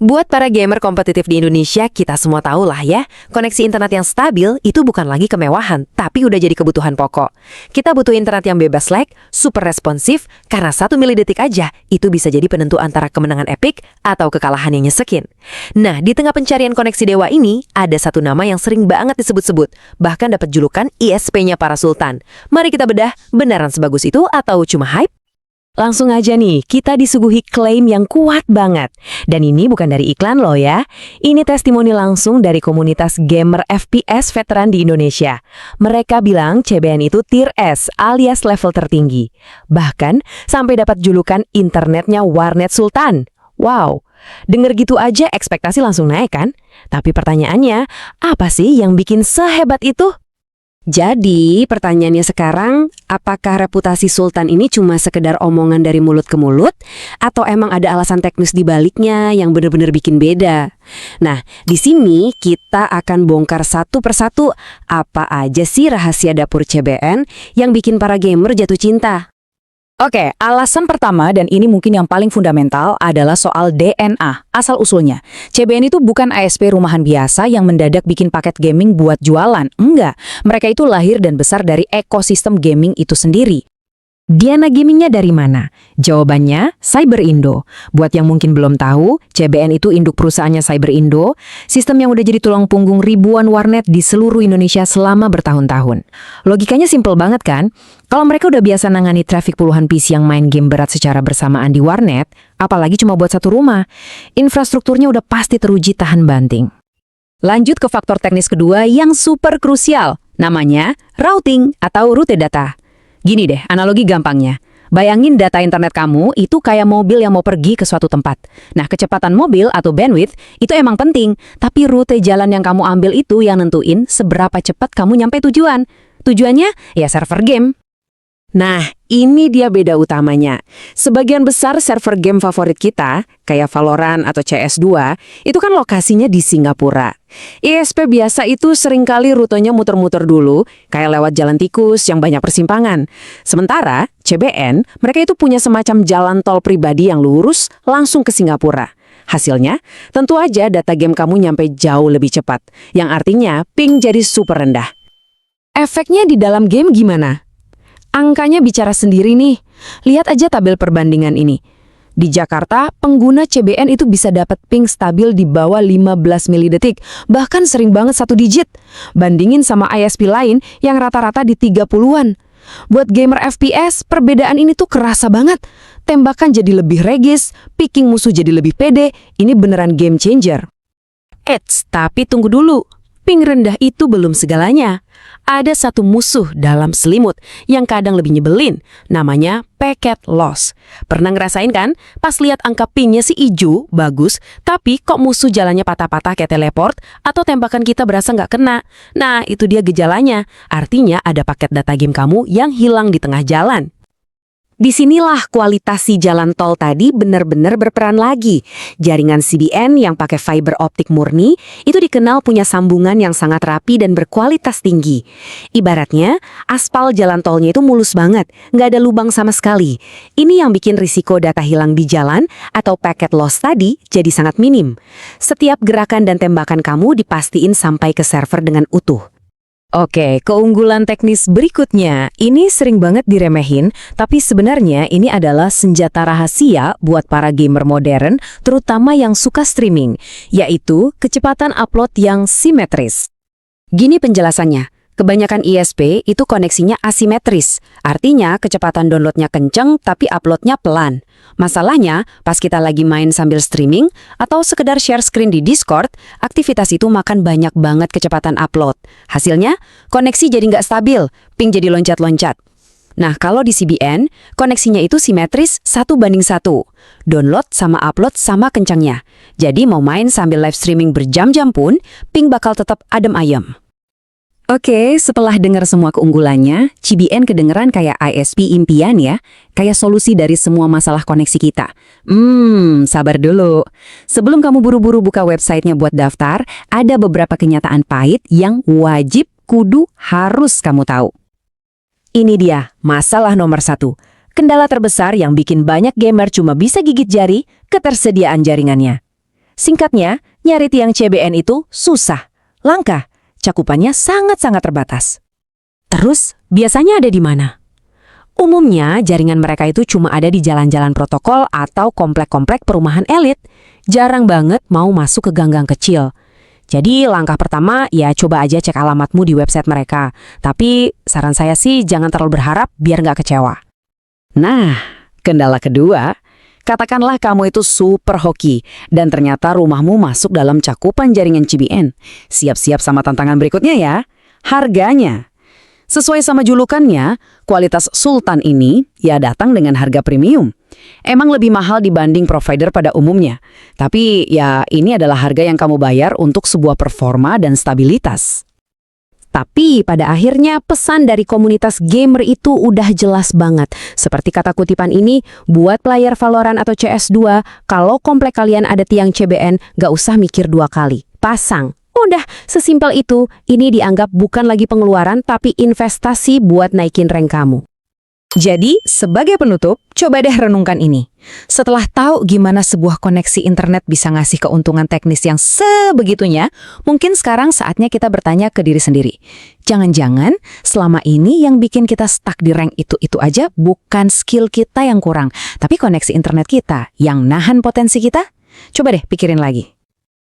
Buat para gamer kompetitif di Indonesia, kita semua tahu lah ya, koneksi internet yang stabil itu bukan lagi kemewahan, tapi udah jadi kebutuhan pokok. Kita butuh internet yang bebas lag, super responsif, karena 1 milidetik aja, itu bisa jadi penentu antara kemenangan epik atau kekalahan yang nyesekin. Nah, di tengah pencarian koneksi dewa ini, ada satu nama yang sering banget disebut-sebut, bahkan dapat julukan ISP-nya para sultan. Mari kita bedah, beneran sebagus itu atau cuma hype? Langsung aja nih, kita disuguhi klaim yang kuat banget. Dan ini bukan dari iklan loh ya. Ini testimoni langsung dari komunitas gamer FPS veteran di Indonesia. Mereka bilang CBN itu tier S alias level tertinggi. Bahkan sampai dapat julukan internetnya warnet sultan. Wow, denger gitu aja ekspektasi langsung naik kan? Tapi pertanyaannya, apa sih yang bikin sehebat itu? Jadi, pertanyaannya sekarang, apakah reputasi Sultan ini cuma sekedar omongan dari mulut ke mulut? Atau emang ada alasan teknis di baliknya yang benar-benar bikin beda? Nah, di sini kita akan bongkar satu persatu apa aja sih rahasia dapur CBN yang bikin para gamer jatuh cinta. Oke, alasan pertama dan ini mungkin yang paling fundamental adalah soal DNA, asal-usulnya. CBN itu bukan ASP rumahan biasa yang mendadak bikin paket gaming buat jualan. Enggak, mereka itu lahir dan besar dari ekosistem gaming itu sendiri. Diana gamingnya dari mana? Jawabannya, Cyberindo. Buat yang mungkin belum tahu, CBN itu induk perusahaannya Cyberindo, sistem yang udah jadi tulang punggung ribuan warnet di seluruh Indonesia selama bertahun-tahun. Logikanya simpel banget kan? Kalau mereka udah biasa nangani traffic puluhan PC yang main game berat secara bersamaan di warnet, apalagi cuma buat satu rumah, infrastrukturnya udah pasti teruji tahan banting. Lanjut ke faktor teknis kedua yang super krusial, namanya routing atau rute data. Gini deh, analogi gampangnya. Bayangin data internet kamu itu kayak mobil yang mau pergi ke suatu tempat. Nah, kecepatan mobil atau bandwidth itu emang penting, tapi rute jalan yang kamu ambil itu yang nentuin seberapa cepat kamu nyampe tujuan. Tujuannya ya server game. Nah, ini dia beda utamanya. Sebagian besar server game favorit kita, kayak Valorant atau CS2, itu kan lokasinya di Singapura. ISP biasa itu seringkali rutenya muter-muter dulu, kayak lewat jalan tikus yang banyak persimpangan. Sementara, CBN, mereka itu punya semacam jalan tol pribadi yang lurus langsung ke Singapura. Hasilnya, tentu aja data game kamu nyampe jauh lebih cepat, yang artinya ping jadi super rendah. Efeknya di dalam game gimana? Angkanya bicara sendiri nih. Lihat aja tabel perbandingan ini. Di Jakarta, pengguna CBN itu bisa dapat ping stabil di bawah 15 milidetik, bahkan sering banget 1 digit. Bandingin sama ISP lain yang rata-rata di 30-an. Buat gamer FPS, perbedaan ini tuh kerasa banget. Tembakan jadi lebih regis, picking musuh jadi lebih pede, ini beneran game changer. Eits, tapi tunggu dulu. Ping rendah itu belum segalanya. Ada satu musuh dalam selimut yang kadang lebih nyebelin, namanya packet loss. Pernah ngerasain kan? Pas lihat angka pingnya si ijo, bagus, tapi kok musuh jalannya patah-patah kayak teleport, atau tembakan kita berasa nggak kena. Nah, itu dia gejalanya. Artinya ada paket data game kamu yang hilang di tengah jalan. Disinilah kualitas si jalan tol tadi benar-benar berperan lagi. Jaringan CBN yang pakai fiber optik murni itu dikenal punya sambungan yang sangat rapi dan berkualitas tinggi. Ibaratnya, aspal jalan tolnya itu mulus banget, nggak ada lubang sama sekali. Ini yang bikin risiko data hilang di jalan atau packet loss tadi jadi sangat minim. Setiap gerakan dan tembakan kamu dipastiin sampai ke server dengan utuh. Oke, keunggulan teknis berikutnya, ini sering banget diremehin, tapi sebenarnya ini adalah senjata rahasia buat para gamer modern, terutama yang suka streaming, yaitu kecepatan upload yang simetris. Gini penjelasannya. Kebanyakan ISP itu koneksinya asimetris, artinya kecepatan downloadnya kenceng tapi uploadnya pelan. Masalahnya, pas kita lagi main sambil streaming atau sekedar share screen di Discord, aktivitas itu makan banyak banget kecepatan upload. Hasilnya, koneksi jadi nggak stabil, ping jadi loncat-loncat. Nah, kalau di CBN, koneksinya itu simetris 1:1. Download sama upload sama kencangnya. Jadi mau main sambil live streaming berjam-jam pun, ping bakal tetap adem ayem. Oke, setelah dengar semua keunggulannya, CBN kedengeran kayak ISP impian ya, kayak solusi dari semua masalah koneksi kita. Sabar dulu. Sebelum kamu buru-buru buka websitenya buat daftar, ada beberapa kenyataan pahit yang wajib, kudu, harus kamu tahu. Ini dia, masalah nomor 1. Kendala terbesar yang bikin banyak gamer cuma bisa gigit jari, ketersediaan jaringannya. Singkatnya, nyari tiang CBN itu susah, langka, cakupannya sangat-sangat terbatas. Terus, biasanya ada di mana? Umumnya, jaringan mereka itu cuma ada di jalan-jalan protokol atau komplek-komplek perumahan elit. Jarang banget mau masuk ke gang-gang kecil. Jadi, langkah pertama ya coba aja cek alamatmu di website mereka. Tapi, saran saya sih jangan terlalu berharap biar nggak kecewa. Nah, kendala kedua, katakanlah kamu itu super hoki dan ternyata rumahmu masuk dalam cakupan jaringan CBN. Siap-siap sama tantangan berikutnya ya. Harganya. Sesuai sama julukannya, kualitas Sultan ini ya datang dengan harga premium. Emang lebih mahal dibanding provider pada umumnya. Tapi ya ini adalah harga yang kamu bayar untuk sebuah performa dan stabilitas. Tapi pada akhirnya pesan dari komunitas gamer itu udah jelas banget. Seperti kata kutipan ini, buat player Valorant atau CS2, kalau komplek kalian ada tiang CBN, gak usah mikir 2 kali. Pasang. Udah, sesimpel itu. Ini dianggap bukan lagi pengeluaran, tapi investasi buat naikin rank kamu. Jadi, sebagai penutup, coba deh renungkan ini. Setelah tahu gimana sebuah koneksi internet bisa ngasih keuntungan teknis yang sebegitunya, mungkin sekarang saatnya kita bertanya ke diri sendiri. Jangan-jangan selama ini yang bikin kita stuck di rank itu aja bukan skill kita yang kurang, tapi koneksi internet kita yang nahan potensi kita? Coba deh pikirin lagi.